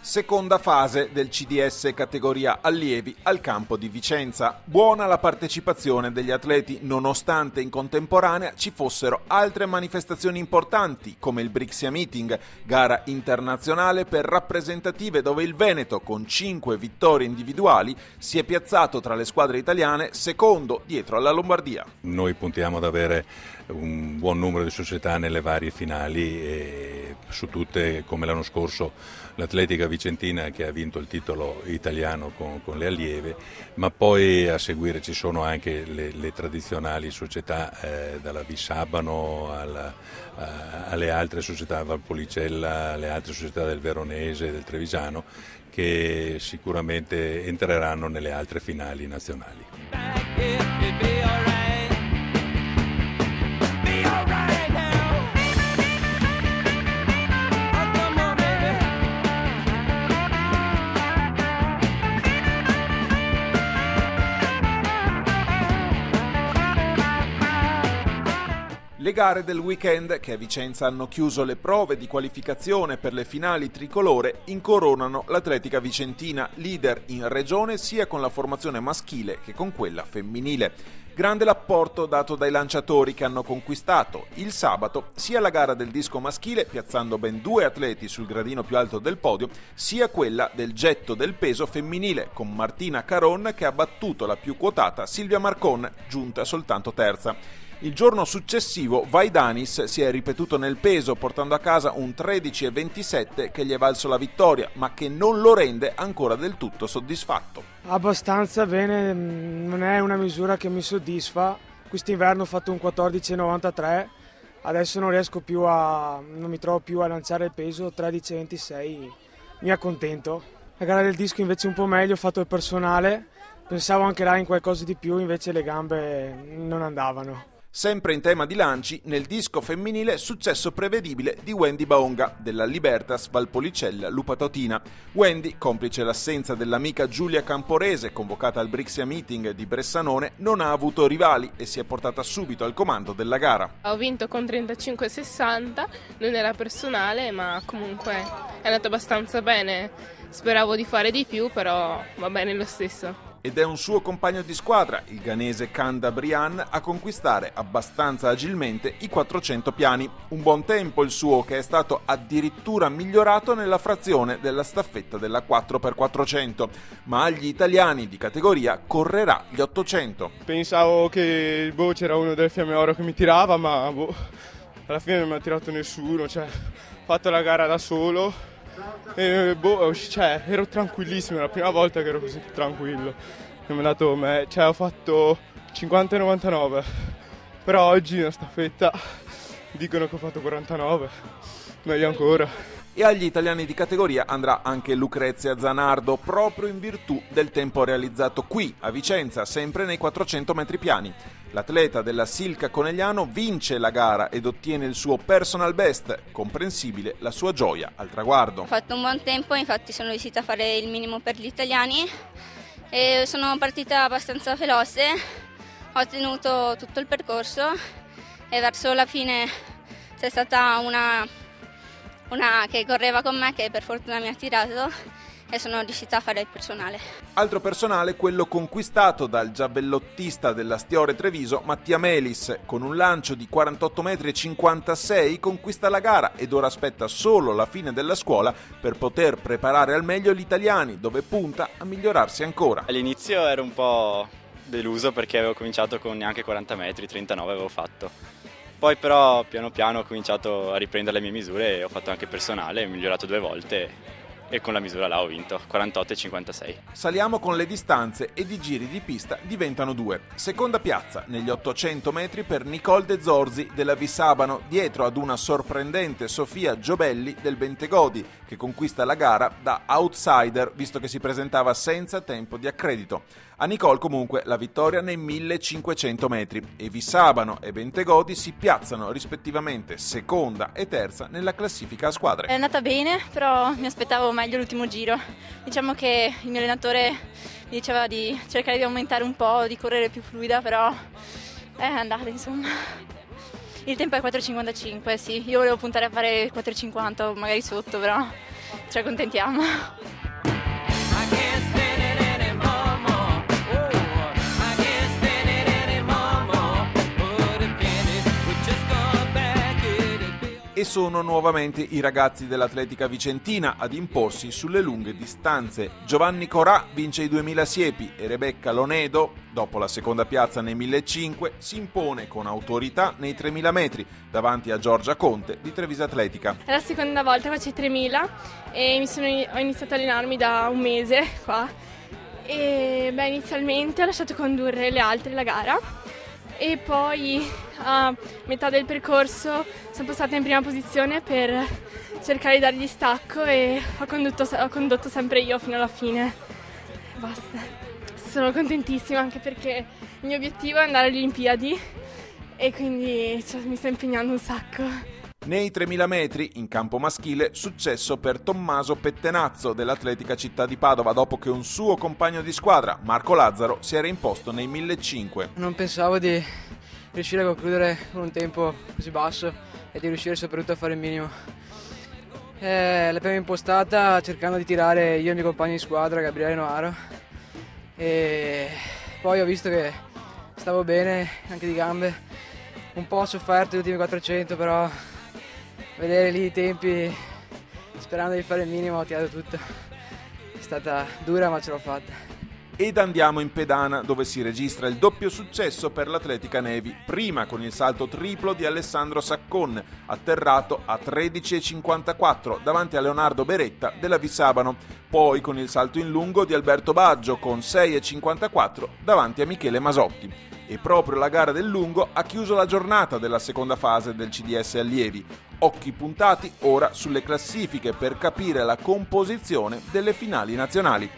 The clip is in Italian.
Seconda fase del CDS categoria allievi al campo di Vicenza. Buona la partecipazione degli atleti, nonostante in contemporanea ci fossero altre manifestazioni importanti, come il Brixia Meeting, gara internazionale per rappresentative dove il Veneto, con 5 vittorie individuali, si è piazzato tra le squadre italiane secondo dietro alla Lombardia. Noi puntiamo ad avere un buon numero di società nelle varie finali e su tutte, come l'anno scorso, l'Atletica Vicentina che ha vinto il titolo italiano con le allieve, ma poi a seguire ci sono anche le tradizionali società, dalla Vissabano alle altre società, Valpolicella, alle altre società del Veronese, del Trevigiano, che sicuramente entreranno nelle altre finali nazionali. Le gare del weekend, che a Vicenza hanno chiuso le prove di qualificazione per le finali tricolore, incoronano l'Atletica Vicentina, leader in regione sia con la formazione maschile che con quella femminile. Grande l'apporto dato dai lanciatori che hanno conquistato il sabato sia la gara del disco maschile, piazzando ben 2 atleti sul gradino più alto del podio, sia quella del getto del peso femminile, con Martina Caron che ha battuto la più quotata Silvia Marcon, giunta soltanto terza. Il giorno successivo Vaidanis si è ripetuto nel peso, portando a casa un 13,27 che gli è valso la vittoria, ma che non lo rende ancora del tutto soddisfatto. Abbastanza bene, non è una misura che mi soddisfa. Quest'inverno ho fatto un 14,93, adesso non mi trovo più a lanciare il peso, 13,26 mi accontento. La gara del disco invece un po' meglio, ho fatto il personale, pensavo anche là in qualcosa di più, invece le gambe non andavano. Sempre in tema di lanci, nel disco femminile successo prevedibile di Wendy Baonga della Libertas Valpolicella Lupatotina. Wendy, complice l'assenza dell'amica Giulia Camporese convocata al Brixia Meeting di Bressanone, non ha avuto rivali e si è portata subito al comando della gara. Ho vinto con 35,60, non era personale ma comunque è andato abbastanza bene, speravo di fare di più però va bene lo stesso. Ed è un suo compagno di squadra, il ghanese Kanda Brian, a conquistare abbastanza agilmente i 400 piani. Un buon tempo il suo, che è stato addirittura migliorato nella frazione della staffetta della 4x400, ma agli italiani di categoria correrà gli 800. Pensavo che c'era uno del Fiamme Oro che mi tirava, ma alla fine non mi ha tirato nessuno, ho fatto la gara da solo. Ero tranquillissimo, è la prima volta che ero così tranquillo. Ho fatto 50,99, però oggi nella staffetta dicono che ho fatto 49, meglio ancora. E agli italiani di categoria andrà anche Lucrezia Zanardo, proprio in virtù del tempo realizzato qui, a Vicenza, sempre nei 400 metri piani. L'atleta della Silca Conegliano vince la gara ed ottiene il suo personal best, comprensibile la sua gioia al traguardo. Ho fatto un buon tempo, infatti sono riuscita a fare il minimo per gli italiani e sono partita abbastanza veloce, ho tenuto tutto il percorso e verso la fine c'è stata una che correva con me che per fortuna mi ha tirato e sono riuscita a fare il personale. Altro personale quello conquistato dal giavellottista della Stiore Treviso Mattia Melis, con un lancio di 48,56 m conquista la gara ed ora aspetta solo la fine della scuola per poter preparare al meglio gli italiani, dove punta a migliorarsi ancora. All'inizio ero un po' deluso perché avevo cominciato con neanche 40 metri, 39 avevo fatto. Poi però piano piano ho cominciato a riprendere le mie misure e ho fatto anche personale, ho migliorato 2 volte e con la misura là ho vinto, 48,56. Saliamo con le distanze ed i giri di pista diventano 2. Seconda piazza negli 800 metri per Nicole De Zorzi della Vissabano, dietro ad una sorprendente Sofia Giobelli del Bentegodi, che conquista la gara da outsider visto che si presentava senza tempo di accredito. A Nicole comunque la vittoria nei 1500 metri e Vissabano e Bentegodi si piazzano rispettivamente seconda e terza nella classifica a squadre. È andata bene, però mi aspettavo meglio l'ultimo giro. Diciamo che il mio allenatore mi diceva di cercare di aumentare un po', di correre più fluida, però è andata insomma. Il tempo è 4,55, sì, io volevo puntare a fare 4,50 magari sotto, però ci accontentiamo. E sono nuovamente i ragazzi dell'Atletica Vicentina ad imporsi sulle lunghe distanze. Giovanni Corà vince i 2000 siepi e Rebecca Lonedo, dopo la seconda piazza nei 1500, si impone con autorità nei 3000 metri davanti a Giorgia Conte di Treviso Atletica. È la seconda volta che faccio i 3000 e ho iniziato a allenarmi da un mese qua. E inizialmente ho lasciato condurre le altre la gara. E poi a metà del percorso sono passata in prima posizione per cercare di dargli stacco e ho condotto sempre io fino alla fine. Basta. Sono contentissima anche perché il mio obiettivo è andare alle Olimpiadi e quindi mi sto impegnando un sacco. Nei 3000 metri, in campo maschile, successo per Tommaso Pettenazzo dell'Atletica Città di Padova dopo che un suo compagno di squadra, Marco Lazzaro, si era imposto nei 1500. Non pensavo di riuscire a concludere con un tempo così basso e di riuscire soprattutto a fare il minimo. L'abbiamo impostata cercando di tirare io e il mio compagno di squadra, Gabriele Noaro, e poi ho visto che stavo bene anche di gambe, un po' ho sofferto gli ultimi 400, però vedere lì i tempi, sperando di fare il minimo, ho tirato tutto. È stata dura ma ce l'ho fatta. Ed andiamo in pedana, dove si registra il doppio successo per l'Atletica Nevi, prima con il salto triplo di Alessandro Saccon, atterrato a 13,54 davanti a Leonardo Beretta della Vissabano, poi con il salto in lungo di Alberto Baggio con 6,54 davanti a Michele Masotti. E proprio la gara del lungo ha chiuso la giornata della seconda fase del CDS Allievi. Occhi puntati ora sulle classifiche per capire la composizione delle finali nazionali.